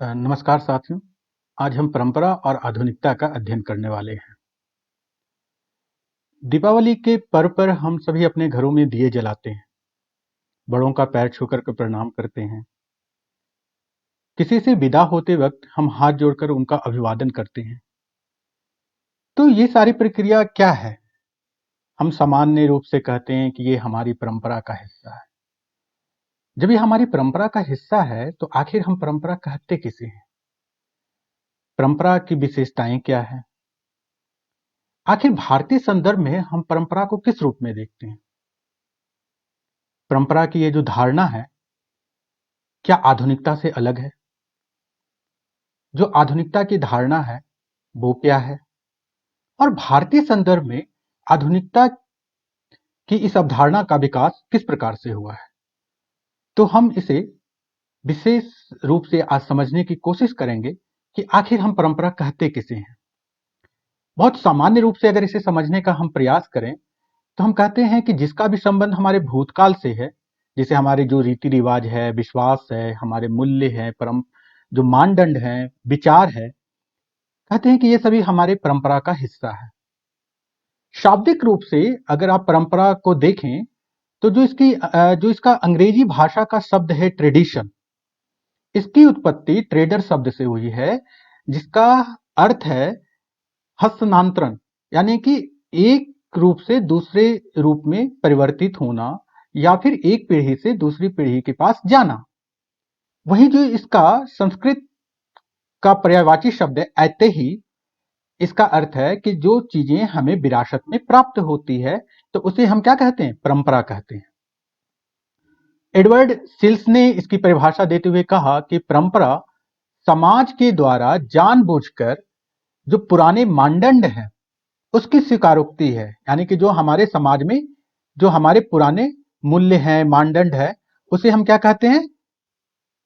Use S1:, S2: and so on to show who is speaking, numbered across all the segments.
S1: नमस्कार साथियों। आज हम परंपरा और आधुनिकता का अध्ययन करने वाले हैं। दीपावली के पर्व पर हम सभी अपने घरों में दिए जलाते हैं, बड़ों का पैर छूकर के प्रणाम करते हैं। किसी से विदा होते वक्त हम हाथ जोड़कर उनका अभिवादन करते हैं। तो ये सारी प्रक्रिया क्या है? हम सामान्य रूप से कहते हैं कि ये हमारी परंपरा का हिस्सा है। जब ये हमारी परंपरा का हिस्सा है तो आखिर हम परंपरा कहते किसे हैं? परंपरा की विशेषताएं क्या है? आखिर भारतीय संदर्भ में हम परंपरा को किस रूप में देखते हैं? परंपरा की ये जो धारणा है, क्या आधुनिकता से अलग है? जो आधुनिकता की धारणा है वो क्या है? और भारतीय संदर्भ में आधुनिकता की इस अवधारणा का विकास किस प्रकार से हुआ है? तो हम इसे विशेष रूप से आज समझने की कोशिश करेंगे कि आखिर हम परंपरा कहते किसे हैं। बहुत सामान्य रूप से अगर इसे समझने का हम प्रयास करें तो हम कहते हैं कि जिसका भी संबंध हमारे भूतकाल से है, जैसे हमारे जो रीति रिवाज है, विश्वास है, हमारे मूल्य है, परम जो मानदंड है, विचार है, कहते हैं कि ये सभी हमारे परंपरा का हिस्सा है। शाब्दिक रूप से अगर आप परंपरा को देखें तो जो इसका अंग्रेजी भाषा का शब्द है ट्रेडिशन, इसकी उत्पत्ति ट्रेडर शब्द से हुई है, जिसका अर्थ है हस्तांतरण, यानी कि एक रूप से दूसरे रूप में परिवर्तित होना या फिर एक पीढ़ी से दूसरी पीढ़ी के पास जाना। वहीं जो इसका संस्कृत का पर्यायवाची शब्द है ऐतिही, इसका अर्थ है कि जो चीजें हमें विरासत में प्राप्त होती है तो उसे हम क्या कहते हैं? परंपरा कहते हैं। एडवर्ड सिल्स ने इसकी परिभाषा देते हुए कहा कि परंपरा समाज के द्वारा जानबूझकर जो पुराने मानदंड हैं उसकी स्वीकारोक्ति है, यानी कि जो हमारे समाज में जो हमारे पुराने मूल्य हैं, मानदंड है, उसे हम क्या कहते हैं?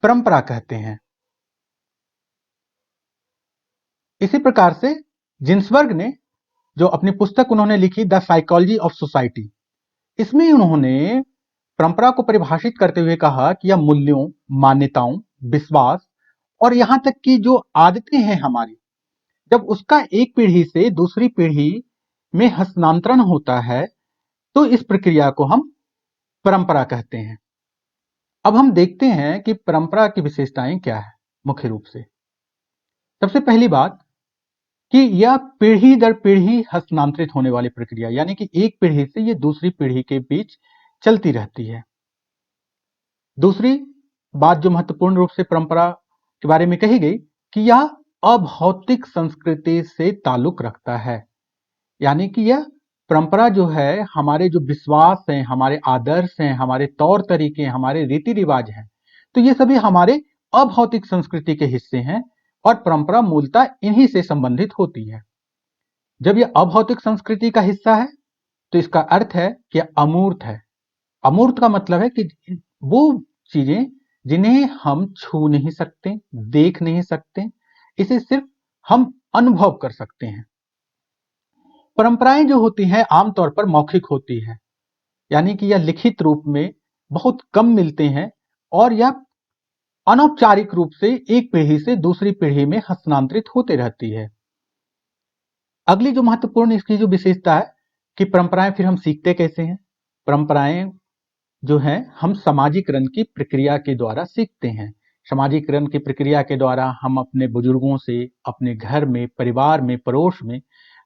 S1: परंपरा कहते हैं। इसी प्रकार से जिन्सबर्ग ने जो अपनी पुस्तक उन्होंने लिखी द साइकोलॉजी ऑफ सोसाइटी, इसमें उन्होंने परंपरा को परिभाषित करते हुए कहा कि यह मूल्यों, मान्यताओं, विश्वास और यहां तक कि जो आदतें हैं हमारी, जब उसका एक पीढ़ी से दूसरी पीढ़ी में हस्तांतरण होता है तो इस प्रक्रिया को हम परंपरा कहते हैं। अब हम देखते हैं कि परंपरा की विशेषताएं क्या है। मुख्य रूप से सबसे पहली बात कि यह पीढ़ी दर पीढ़ी हस्तांतरित होने वाली प्रक्रिया, यानी कि एक पीढ़ी से ये दूसरी पीढ़ी के बीच चलती रहती है। दूसरी बात जो महत्वपूर्ण रूप से परंपरा के बारे में कही गई कि यह अभौतिक संस्कृति से ताल्लुक रखता है, यानी कि यह परंपरा जो है हमारे जो विश्वास हैं, हमारे आदर्श हैं, हमारे तौर तरीके, हमारे रीति रिवाज हैं, तो ये सभी हमारे अभौतिक संस्कृति के हिस्से हैं और परंपरा मूलतः इन्हीं से संबंधित होती है। जब यह अभौतिक संस्कृति का हिस्सा है तो इसका अर्थ है कि अमूर्त है। अमूर्त का मतलब है कि वो चीजें जिन्हें हम छू नहीं सकते, देख नहीं सकते, इसे सिर्फ हम अनुभव कर सकते हैं। परंपराएं जो होती हैं आमतौर पर मौखिक होती है, यानी कि यह लिखित रूप में बहुत कम मिलते हैं और यह अनौपचारिक रूप से एक पीढ़ी से दूसरी पीढ़ी में हस्तांतरित होते रहती है। अगली जो महत्वपूर्ण इसकी जो विशेषता है कि परंपराएं फिर हम सीखते कैसे हैं? परंपराएं जो है हम सामाजिकरण की प्रक्रिया के द्वारा सीखते हैं। सामाजिकरण की प्रक्रिया के द्वारा हम अपने बुजुर्गों से, अपने घर में, परिवार में, पड़ोस में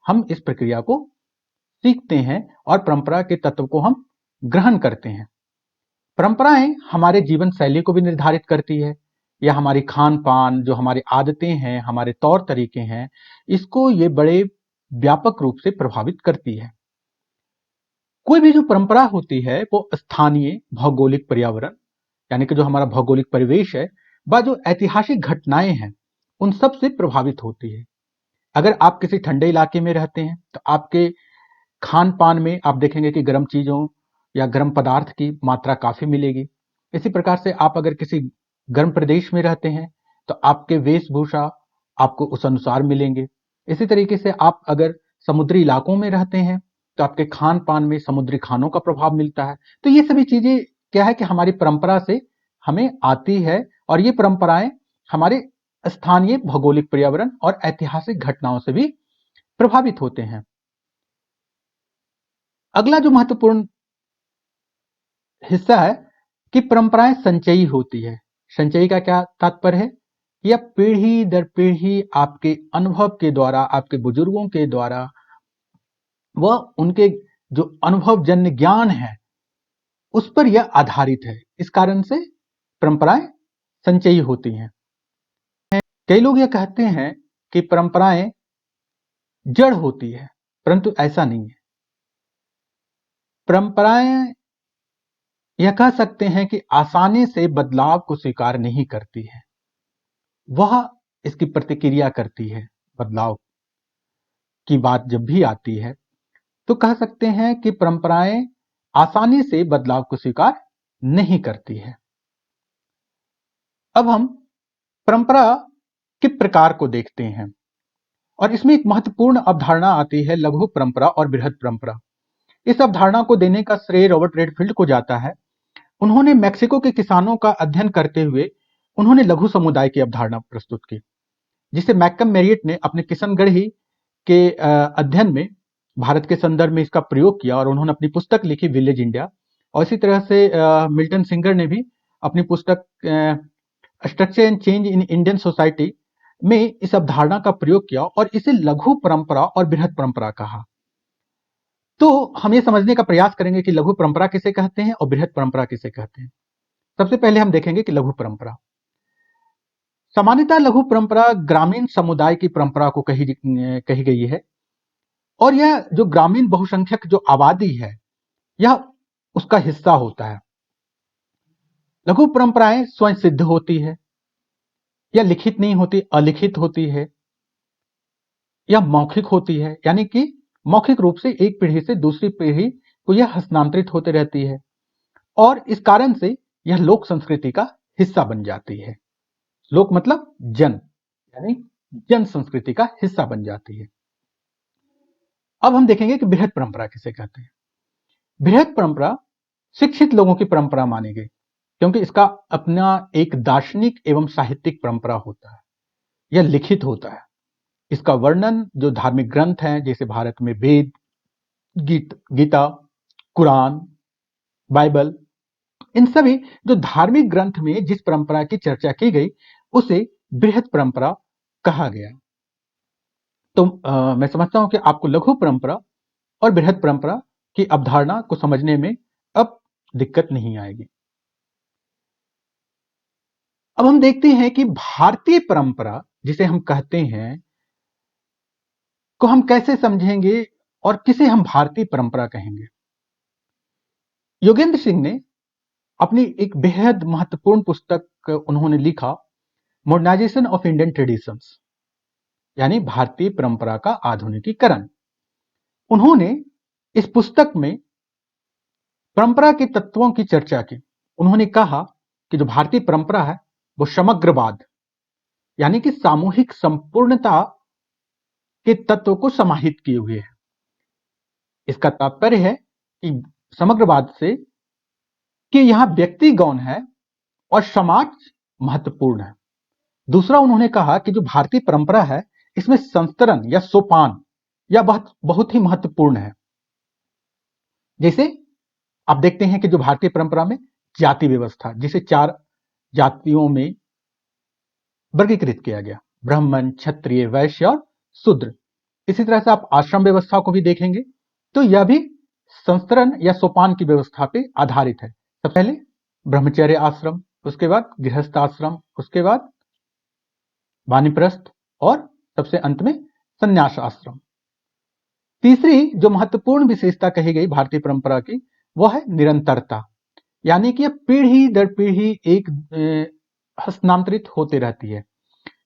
S1: हम इस प्रक्रिया को सीखते हैं और परंपरा के तत्व को हम ग्रहण करते हैं। परंपराएं हमारे जीवन शैली को भी निर्धारित करती है, या हमारी खान पान, जो हमारी आदतें हैं, हमारे तौर तरीके हैं, इसको ये बड़े व्यापक रूप से प्रभावित करती है। कोई भी जो परंपरा होती है वो स्थानीय भौगोलिक पर्यावरण, यानी कि जो हमारा भौगोलिक परिवेश है, व जो ऐतिहासिक घटनाएं हैं उन सब से प्रभावित होती है। अगर आप किसी ठंडे इलाके में रहते हैं तो आपके खान पान में आप देखेंगे कि गर्म चीजों या गर्म पदार्थ की मात्रा काफी मिलेगी। इसी प्रकार से आप अगर किसी गर्म प्रदेश में रहते हैं तो आपके वेशभूषा आपको उस अनुसार मिलेंगे। इसी तरीके से आप अगर समुद्री इलाकों में रहते हैं तो आपके खान पान में समुद्री खानों का प्रभाव मिलता है। तो ये सभी चीजें क्या है कि हमारी परंपरा से हमें आती है और ये परंपराएं हमारे स्थानीय भौगोलिक पर्यावरण और ऐतिहासिक घटनाओं से भी प्रभावित होते हैं। अगला जो महत्वपूर्ण हिस्सा है कि परंपराएं संचयी होती है। संचयी का क्या तात्पर्य है? यह पीढ़ी दर पीढ़ी आपके अनुभव के द्वारा, आपके बुजुर्गों के द्वारा, वह उनके जो अनुभवजन्य ज्ञान है उस पर यह आधारित है। इस कारण से परंपराएं संचयी होती हैं। कई लोग यह कहते हैं कि परंपराएं जड़ होती है, परंतु ऐसा नहीं है। परंपराएं यह कह सकते हैं कि आसानी से बदलाव को स्वीकार नहीं करती है, वह इसकी प्रतिक्रिया करती है। बदलाव की बात जब भी आती है तो कह सकते हैं कि परंपराएं आसानी से बदलाव को स्वीकार नहीं करती है। अब हम परंपरा के प्रकार को देखते हैं और इसमें एक महत्वपूर्ण अवधारणा आती है, लघु परंपरा और बृहद परंपरा। इस अवधारणा को देने का श्रेय रॉबर्ट रेडफील्ड को जाता है। उन्होंने मैक्सिको के किसानों का अध्ययन करते हुए उन्होंने लघु समुदाय की अवधारणा प्रस्तुत की, जिसे मैकम मेरियट ने अपने किशनगढ़ी के अध्ययन में भारत के संदर्भ में इसका प्रयोग किया और उन्होंने अपनी पुस्तक लिखी विलेज इंडिया। और इसी तरह से मिल्टन सिंगर ने भी अपनी पुस्तक structure and change in Indian society में इस अवधारणा का प्रयोग किया और इसे लघु परंपरा और बृहद परंपरा कहा। तो हम ये समझने का प्रयास करेंगे कि लघु परंपरा किसे कहते हैं और बृहद परंपरा किसे कहते हैं। सबसे पहले हम देखेंगे कि लघु परंपरा। सामान्यतः लघु परंपरा ग्रामीण समुदाय की परंपरा को कही गई है और यह जो ग्रामीण बहुसंख्यक जो आबादी है यह उसका हिस्सा होता है। लघु परंपराएं स्वयं सिद्ध होती है, यह लिखित नहीं होती, अलिखित होती है, यह मौखिक होती है, यानी कि मौखिक रूप से एक पीढ़ी से दूसरी पीढ़ी को यह हस्तांतरित होते रहती है और इस कारण से यह लोक संस्कृति का हिस्सा बन जाती है। लोक मतलब जन, यानी जन संस्कृति का हिस्सा बन जाती है। अब हम देखेंगे कि बृहद परंपरा किसे कहते हैं। बृहद परंपरा शिक्षित लोगों की परंपरा मानी गई क्योंकि इसका अपना एक दार्शनिक एवं साहित्यिक परंपरा होता है। यह लिखित होता है। इसका वर्णन जो धार्मिक ग्रंथ हैं जैसे भारत में वेद, गीता, कुरान, बाइबल, इन सभी जो धार्मिक ग्रंथ में जिस परंपरा की चर्चा की गई उसे बृहद परंपरा कहा गया। तो मैं समझता हूं कि आपको लघु परंपरा और बृहद परंपरा की अवधारणा को समझने में अब दिक्कत नहीं आएगी। अब हम देखते हैं कि भारतीय परंपरा जिसे हम कहते हैं को हम कैसे समझेंगे और किसे हम भारतीय परंपरा कहेंगे। योगेंद्र सिंह ने अपनी एक बेहद महत्वपूर्ण पुस्तक उन्होंने लिखा, मॉडर्नाइजेशन ऑफ इंडियन ट्रेडिशंस, यानी भारतीय परंपरा का आधुनिकीकरण। उन्होंने इस पुस्तक में परंपरा के तत्वों की चर्चा की। उन्होंने कहा कि जो भारतीय परंपरा है वो समग्रवाद यानी कि सामूहिक संपूर्णता के तत्व को समाहित किए हुए है। इसका तात्पर्य है कि समग्रवाद से कि यहां व्यक्ति गौण है और समाज महत्वपूर्ण है। दूसरा उन्होंने कहा कि जो भारतीय परंपरा है इसमें संस्तरण या सोपान या बहुत ही महत्वपूर्ण है। जैसे आप देखते हैं कि जो भारतीय परंपरा में जाति व्यवस्था, जिसे 4 जातियों में वर्गीकृत किया गया, ब्राह्मण, क्षत्रिय, वैश्य और शूद्र। इसी तरह से आप आश्रम व्यवस्था को भी देखेंगे तो यह भी संस्तरण या सोपान की व्यवस्था पे आधारित है। सबसे पहले ब्रह्मचर्य आश्रम, उसके बाद गृहस्थ आश्रम, उसके बाद वानप्रस्थ और सबसे अंत में संन्यास आश्रम। तीसरी जो महत्वपूर्ण विशेषता कही गई भारतीय परंपरा की वह है निरंतरता, यानी कि पीढ़ी दर पीढ़ी एक हस्तांतरित होते रहती है।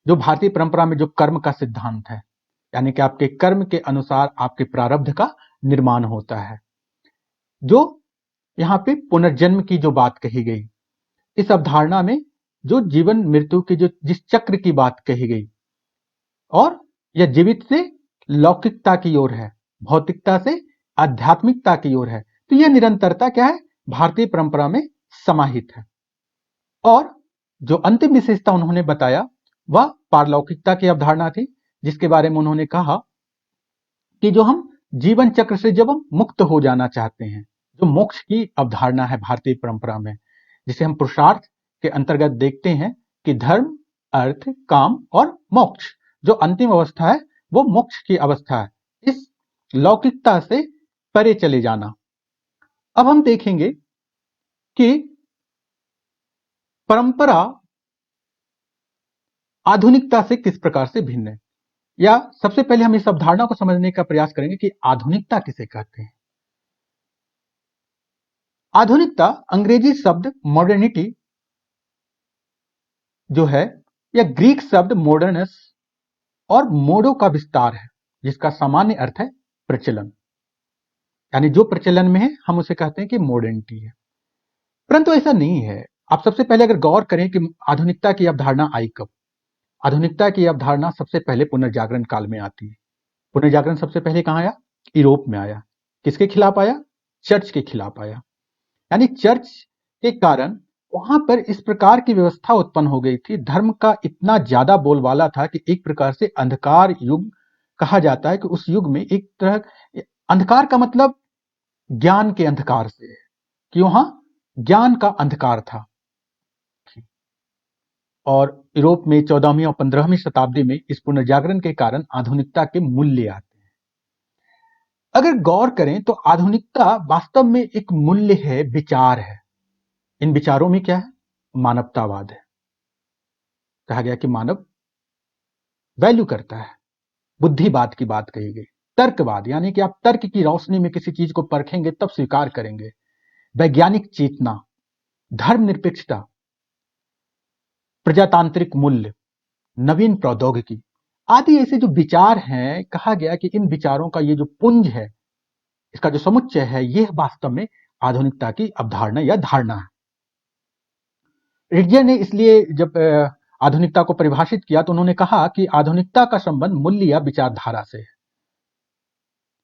S1: जो भारतीय परंपरा में जो कर्म का सिद्धांत है, यानी कि आपके कर्म के अनुसार आपके प्रारब्ध का निर्माण होता है। जो यहाँ पे पुनर्जन्म की जो बात कही गई, इस अवधारणा में जो जीवन मृत्यु की जो जिस चक्र की बात कही गई और यह जीवित से लौकिकता की ओर है, भौतिकता से आध्यात्मिकता की ओर है। तो यह निरंतरता क्या है, भारतीय परंपरा में समाहित है। और जो अंतिम विशेषता उन्होंने बताया वह पारलौकिकता की अवधारणा थी, जिसके बारे में उन्होंने कहा कि जो हम जीवन चक्र से जब हम मुक्त हो जाना चाहते हैं, जो मोक्ष की अवधारणा है भारतीय परंपरा में, जिसे हम पुरुषार्थ के अंतर्गत देखते हैं कि धर्म, अर्थ, काम और मोक्ष, जो अंतिम अवस्था है वो मोक्ष की अवस्था है, इस लौकिकता से परे चले जाना। अब हम देखेंगे कि परंपरा आधुनिकता से किस प्रकार से भिन्न है, या सबसे पहले हम इस अवधारणा को समझने का प्रयास करेंगे कि आधुनिकता किसे कहते हैं। आधुनिकता अंग्रेजी शब्द मॉडर्निटी जो है, यह ग्रीक शब्द मॉडर्नस और मोडो का विस्तार है, जिसका सामान्य अर्थ है प्रचलन, यानी जो प्रचलन में है हम उसे कहते हैं कि मॉडर्निटी है। परंतु ऐसा नहीं है। आप सबसे पहले अगर गौर करें कि आधुनिकता की अवधारणा आई कब, आधुनिकता की अवधारणा सबसे पहले पुनर्जागरण काल में आती है। पुनर्जागरण सबसे पहले कहां आया? यूरोप में आया। किसके खिलाफ आया? चर्च के खिलाफ आया। यानी चर्च के कारण वहां पर इस प्रकार की व्यवस्था उत्पन्न हो गई थी, धर्म का इतना ज्यादा बोलबाला था कि एक प्रकार से अंधकार युग कहा जाता है कि उस युग में एक तरह, अंधकार का मतलब ज्ञान के अंधकार से है, कि वहां ज्ञान का अंधकार था। और यूरोप में 14वीं और 15वीं शताब्दी में इस पुनर्जागरण के कारण आधुनिकता के मूल्य आते हैं। अगर गौर करें तो आधुनिकता वास्तव में एक मूल्य है, विचार है। इन विचारों में क्या है? मानवतावाद है। कहा गया कि मानव वैल्यू करता है, बुद्धिवाद की बात कही गई, तर्कवाद यानी कि आप तर्क की रोशनी में किसी चीज को परखेंगे तब स्वीकार करेंगे, वैज्ञानिक चेतना, धर्मनिरपेक्षता, प्रजातांत्रिक मूल्य, नवीन प्रौद्योगिकी आदि ऐसे जो विचार हैं, कहा गया कि इन विचारों का ये जो पुंज है, इसका जो समुच्चय है, यह वास्तव में आधुनिकता की अवधारणा या धारणा है। रिटजर ने इसलिए जब आधुनिकता को परिभाषित किया तो उन्होंने कहा कि आधुनिकता का संबंध मूल्य या विचारधारा से है।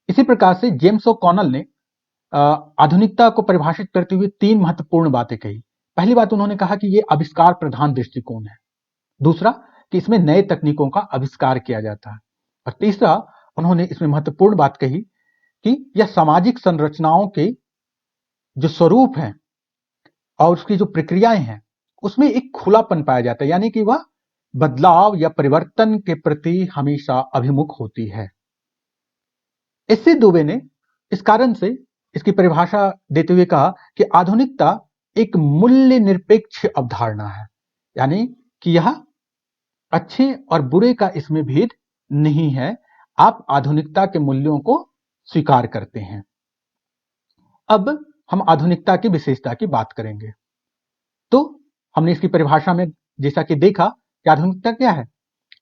S1: इसी प्रकार से जेम्स ओ'कॉनल ने आधुनिकता को परिभाषित करते हुए 3 महत्वपूर्ण बातें कही। पहली बात उन्होंने कहा कि यह आविष्कार प्रधान दृष्टिकोण है। दूसरा कि इसमें नए तकनीकों का आविष्कार किया जाता है। और तीसरा उन्होंने इसमें महत्वपूर्ण बात कही कि यह सामाजिक संरचनाओं के जो स्वरूप हैं और उसकी जो प्रक्रियाएं हैं, उसमें एक खुलापन पाया जाता है, यानी कि वह बदलाव या परिवर्तन के प्रति हमेशा अभिमुख होती है। इससे दुबे ने इस कारण से इसकी परिभाषा देते हुए कहा कि आधुनिकता एक मूल्य निरपेक्ष अवधारणा है, यानी कि यह अच्छे और बुरे का इसमें भेद नहीं है, आप आधुनिकता के मूल्यों को स्वीकार करते हैं। अब हम आधुनिकता की विशेषता की बात करेंगे। तो हमने इसकी परिभाषा में जैसा कि देखा कि आधुनिकता क्या है?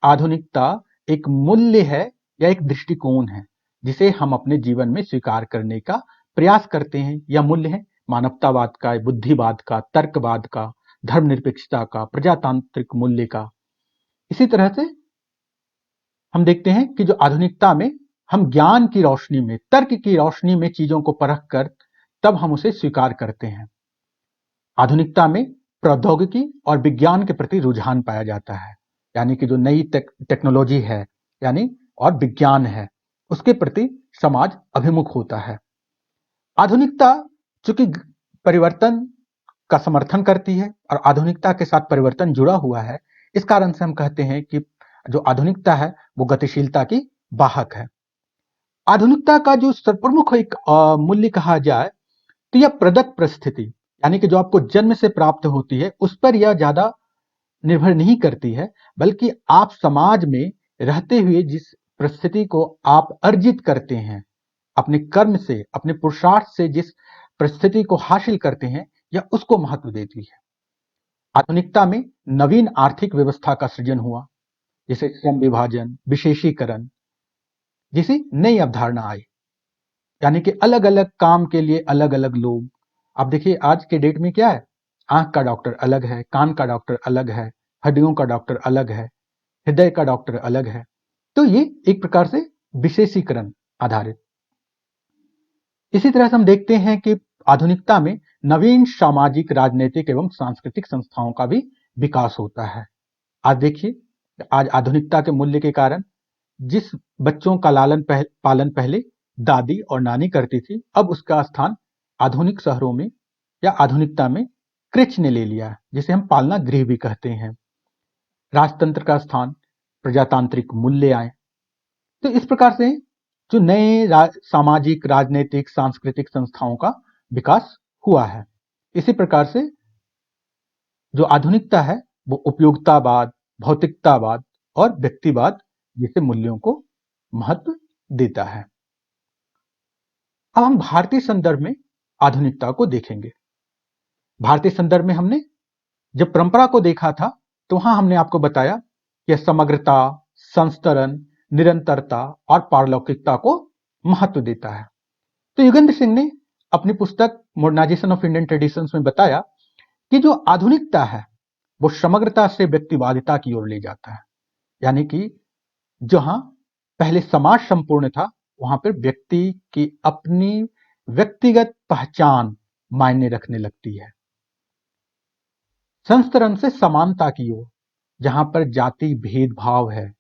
S1: आधुनिकता एक मूल्य है या एक दृष्टिकोण है, जिसे हम अपने जीवन में स्वीकार करने का प्रयास करते हैं। यह मूल्य है मानवतावाद का, बुद्धिवाद का, तर्कवाद का, धर्मनिरपेक्षता का, प्रजातांत्रिक मूल्य का। इसी तरह से हम देखते हैं कि जो आधुनिकता में हम ज्ञान की रोशनी में, तर्क की रोशनी में चीजों को परख कर तब हम उसे स्वीकार करते हैं। आधुनिकता में प्रौद्योगिकी और विज्ञान के प्रति रुझान पाया जाता है, यानी कि जो नई टेक्नोलॉजी है यानी और विज्ञान है, उसके प्रति समाज अभिमुख होता है। आधुनिकता चूंकि परिवर्तन का समर्थन करती है और आधुनिकता के साथ परिवर्तन जुड़ा हुआ है, इस कारण से हम कहते हैं कि जो आधुनिकता है वो गतिशीलता की वाहक है। आधुनिकता का जो सर्वप्रमुख एक मूल्य कहा जाए तो यह प्रदत्त परिस्थिति, यानी कि जो आपको जन्म से प्राप्त होती है, उस पर यह ज्यादा निर्भर नहीं करती है, बल्कि आप समाज में रहते हुए जिस परिस्थिति को आप अर्जित करते हैं, अपने कर्म से, अपने पुरुषार्थ से जिस परिस्थिति को हासिल करते हैं, यह उसको महत्व देती है। आधुनिकता में नवीन आर्थिक व्यवस्था का सृजन हुआ, जैसे श्रम विभाजन, विशेषीकरण जैसी नई अवधारणा आई, यानी कि अलग अलग काम के लिए अलग अलग लोग। आप देखिए आज के डेट में क्या है, आंख का डॉक्टर अलग है, कान का डॉक्टर अलग है, हड्डियों का डॉक्टर अलग है, हृदय का डॉक्टर अलग है। तो ये एक प्रकार से विशेषीकरण आधारित। इसी तरह से हम देखते हैं कि आधुनिकता में नवीन सामाजिक, राजनीतिक एवं सांस्कृतिक संस्थाओं का भी विकास होता है। आज देखिए आज आधुनिकता के मूल्य के कारण जिस बच्चों का पालन पहले दादी और नानी करती थी, अब उसका स्थान आधुनिक शहरों में या आधुनिकता में क्रेच ने ले लिया है, जिसे हम पालना गृह भी कहते हैं। राजतंत्र का स्थान प्रजातांत्रिक मूल्य आए। तो इस प्रकार से जो नए सामाजिक, राजनीतिक, सांस्कृतिक संस्थाओं का विकास हुआ है। इसी प्रकार से जो आधुनिकता है वो उपयोगितावाद, भौतिकतावाद और व्यक्तिवाद जैसे मूल्यों को महत्व देता है। अब हम भारतीय संदर्भ में आधुनिकता को देखेंगे। भारतीय संदर्भ में हमने जब परंपरा को देखा था तो वहां हमने आपको बताया कि समग्रता, संस्तरण, निरंतरता और पारलौकिकता को महत्व देता है। तो युगेंद्र सिंह ने अपनी पुस्तक मॉडर्नाइजेशन ऑफ इंडियन ट्रेडिशंस में बताया कि जो आधुनिकता है वो समग्रता से व्यक्तिवादिता की ओर ले जाता है। यानी कि जहां पहले समाज संपूर्ण था वहां पर व्यक्ति की अपनी व्यक्तिगत पहचान मायने रखने लगती है। संस्तरण से समानता की ओर, जहां पर जाति भेदभाव है।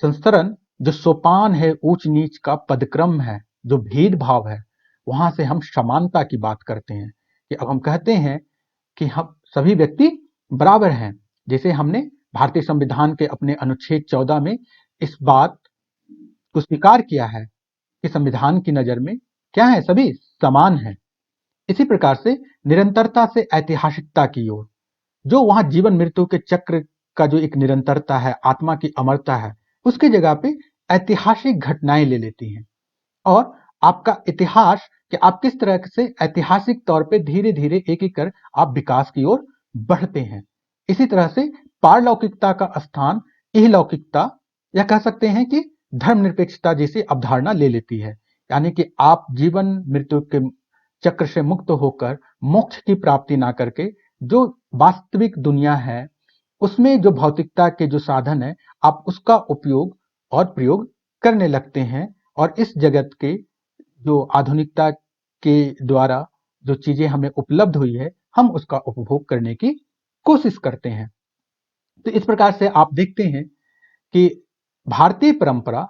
S1: संस्तरण जो सोपान है, ऊंच नीच का पदक्रम है, जो भेदभाव है, वहां से हम समानता की बात करते हैं कि अब हम कहते हैं कि हम सभी व्यक्ति बराबर हैं। जैसे हमने भारतीय संविधान के अपने अनुच्छेद 14 में इस बात को स्वीकार किया है कि संविधान की नजर में क्या है, सभी समान हैं। इसी प्रकार से निरंतरता से ऐतिहासिकता की ओर, जो वहां जीवन मृत्यु के चक्र का जो एक निरंतरता है, आत्मा की अमरता है, उसकी जगह पे ऐतिहासिक घटनाएं ले लेती हैं। और आपका इतिहास कि आप किस तरह से ऐतिहासिक तौर पे धीरे धीरे एक एक कर आप विकास की ओर बढ़ते हैं। इसी तरह से पारलौकिकता का स्थान इहलौकिकता या कह सकते हैं कि धर्मनिरपेक्षता जैसी अवधारणा ले लेती है। यानी कि आप जीवन मृत्यु के चक्र से मुक्त होकर मोक्ष की प्राप्ति ना करके जो वास्तविक दुनिया है उसमें जो भौतिकता के जो साधन है आप उसका उपयोग और प्रयोग करने लगते हैं। और इस जगत के जो आधुनिकता के द्वारा जो चीजें हमें उपलब्ध हुई है हम उसका उपभोग करने की कोशिश करते हैं। तो इस प्रकार से आप देखते हैं कि भारतीय परंपरा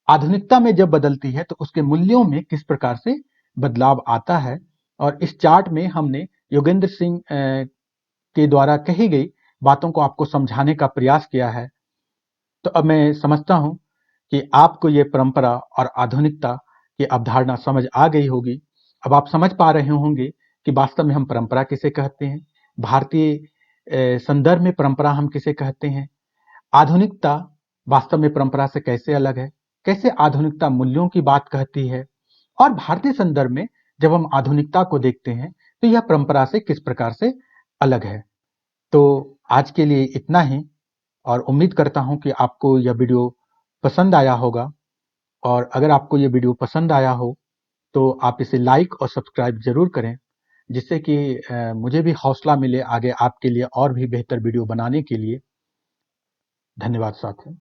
S1: आधुनिकता में जब बदलती है तो उसके मूल्यों में किस प्रकार से बदलाव आता है। और इस चार्ट में हमने योगेंद्र सिंह के द्वारा कही गई बातों को आपको समझाने का प्रयास किया है। तो अब मैं समझता हूं कि आपको ये परंपरा और आधुनिकता की अवधारणा समझ आ गई होगी। अब आप समझ पा रहे होंगे कि वास्तव में हम परंपरा किसे कहते हैं, भारतीय संदर्भ में परंपरा हम किसे कहते हैं, आधुनिकता वास्तव में परंपरा से कैसे अलग है, कैसे आधुनिकता मूल्यों की बात कहती है, और भारतीय संदर्भ में जब हम आधुनिकता को देखते हैं तो यह परंपरा से किस प्रकार से अलग है। तो आज के लिए इतना ही, और उम्मीद करता हूं कि आपको यह वीडियो पसंद आया होगा। और अगर आपको ये वीडियो पसंद आया हो तो आप इसे लाइक और सब्सक्राइब जरूर करें, जिससे कि मुझे भी हौसला मिले आगे आपके लिए और भी बेहतर वीडियो बनाने के लिए। धन्यवाद साथियों।